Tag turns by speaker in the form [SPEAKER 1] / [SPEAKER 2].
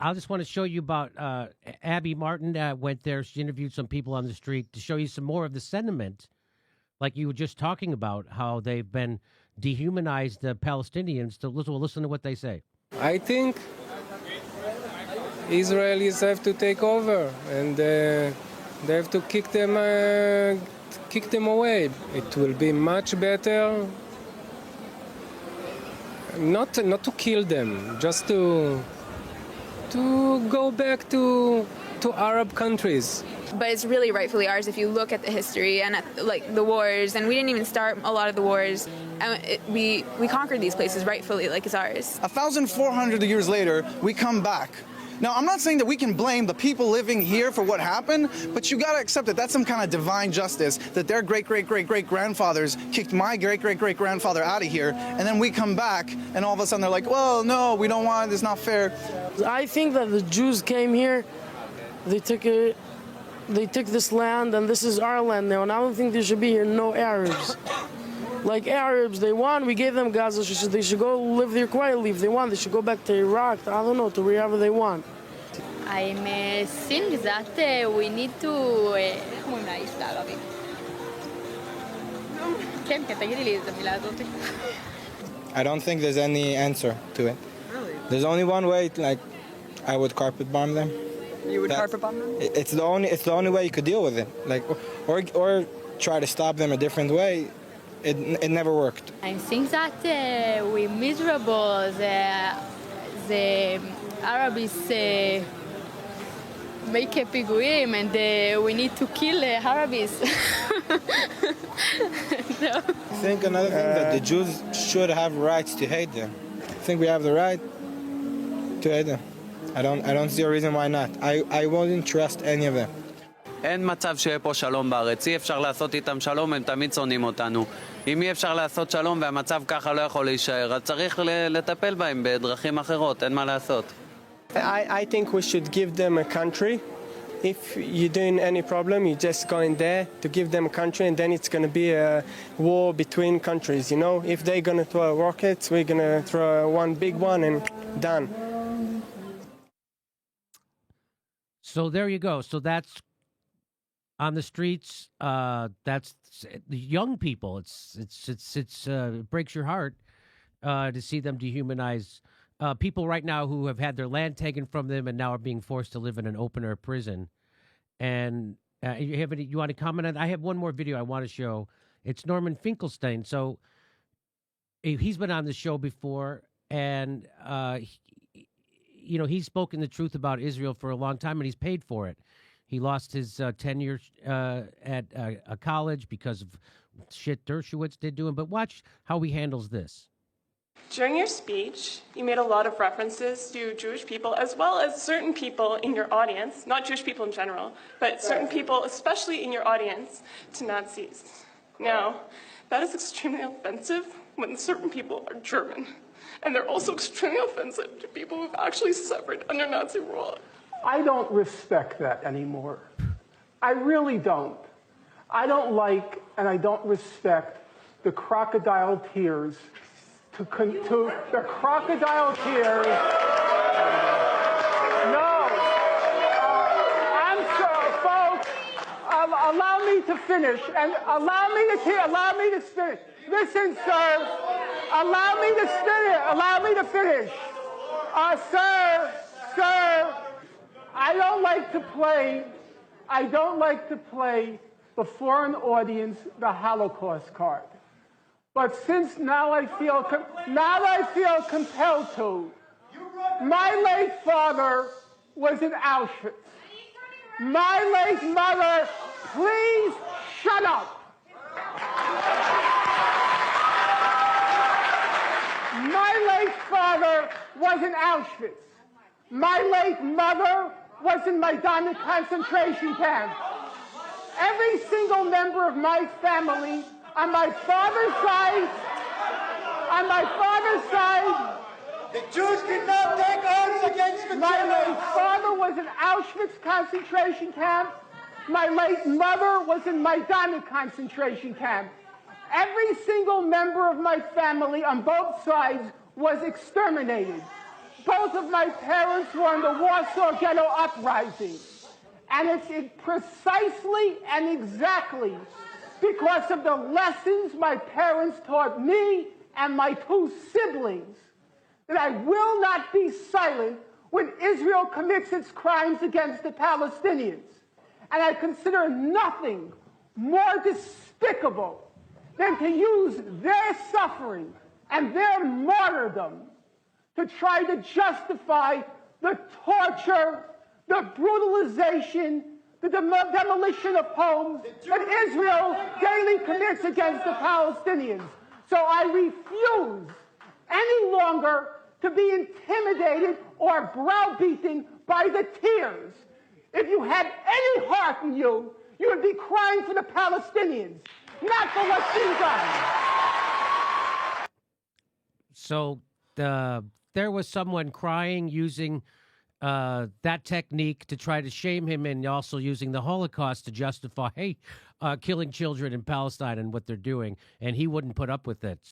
[SPEAKER 1] I just want to show you about Abby Martin went there. She interviewed some people on the street to show you some more of the sentiment, like you were just talking about, how they've been dehumanized, the Palestinians. Listen to what they say.
[SPEAKER 2] I think Israelis have to take over, and they have to kick them away. It will be much better. Not to kill them, just to go back to Arab countries.
[SPEAKER 3] But it's really rightfully ours if you look at the history and at the wars, and we didn't even start a lot of the wars. And we conquered these places rightfully, like it's ours.
[SPEAKER 4] 1,400 years later, we come back. Now, I'm not saying that we can blame the people living here for what happened, but you gotta accept that that's some kind of divine justice, that their great-great-great-great-grandfathers kicked my great-great-great-grandfather out of here, and then we come back, and all of a sudden they're like, well, no, we don't want it, it's not fair.
[SPEAKER 5] I think that the Jews came here, they took this land, and this is our land now, and I don't think there should be here no Arabs. Like Arabs, they want, we gave them Gaza, they should go live there quietly. If they want, they should go back to Iraq, I don't know, to wherever they want.
[SPEAKER 6] I'm think that we need to... איך אומרים לאיש לערבית? כן, תגידי לי את המילה הזאת.
[SPEAKER 7] I don't think there's any answer to it. Really? There's only one way, I would carpet bomb them.
[SPEAKER 8] You would carpet bomb them?
[SPEAKER 7] It's the only way you could deal with it. Or try to stop them a different way. It never worked.
[SPEAKER 6] I think that we're miserable. The Arabs make a פיגועים, and we need to kill Arabs. No.
[SPEAKER 7] I think another thing that the Jews should have rights to hate them. I think we have the right to hate them. I don't see a reason why not. I wouldn't trust any of them.
[SPEAKER 9] אין מצב שיהיה פה שלום בארץ, אי אפשר לעשות איתם שלום, הם תמיד שונאים אותנו. אם אי אפשר לעשות שלום והמצב ככה לא יכול להישאר, אז צריך לטפל בהם בדרכים אחרות, אין מה לעשות.
[SPEAKER 2] I think we should give them a country. If you're doing any problem, you just go in there to give them a country, and then it's going to be a war between countries, you know? If they're going to throw rockets, we're going to throw one big one and done.
[SPEAKER 1] So there you go. So that's on the streets. That's the young people. It breaks your heart to see them dehumanize people right now who have had their land taken from them and now are being forced to live in an open-air prison. And you want to comment on? I have one more video I want to show. It's Norman Finkelstein. So he's been on the show before, and he's spoken the truth about Israel for a long time, and he's paid for it. He lost his tenure at a college because of shit Dershowitz did to him. But watch how he handles this.
[SPEAKER 10] During your speech, you made a lot of references to Jewish people as well as certain people in your audience, not Jewish people in general, but certain people, especially in your audience, to Nazis. Now, that is extremely offensive when certain people are German. And they're also extremely offensive to people who've actually suffered under Nazi rule.
[SPEAKER 11] I don't respect that anymore. I really don't. I don't like and I don't respect the crocodile tears the crocodile tears. No. I'm sorry, folks. Allow me to finish and allow me to finish. Listen, sir. Allow me to finish. Sir, I don't like to play before an audience the Holocaust card. But since now I feel compelled to. My late father was in Auschwitz. My late mother, please shut up. My late father was in Auschwitz. My late mother was in Majdanek concentration camp. Every single member of my family on my father's side,
[SPEAKER 12] the Jews did not take arms against the Germans.
[SPEAKER 11] My late father was in Auschwitz concentration camp. My late mother was in Majdanek concentration camp. Every single member of my family on both sides was exterminated. Both of my parents were in the Warsaw Ghetto Uprising. And it's precisely and exactly because of the lessons my parents taught me and my two siblings that I will not be silent when Israel commits its crimes against the Palestinians. And I consider nothing more despicable than to use their suffering and their martyrdom to try to justify the torture, the brutalization, the demolition of homes that Israel daily commits against the Palestinians. So I refuse any longer to be intimidated or browbeaten by the tears. If you had any heart in you, you would be crying for the Palestinians, not for what's being done.
[SPEAKER 1] So there was someone crying using that technique to try to shame him, and also using the Holocaust to justify killing children in Palestine and what they're doing, and he wouldn't put up with it.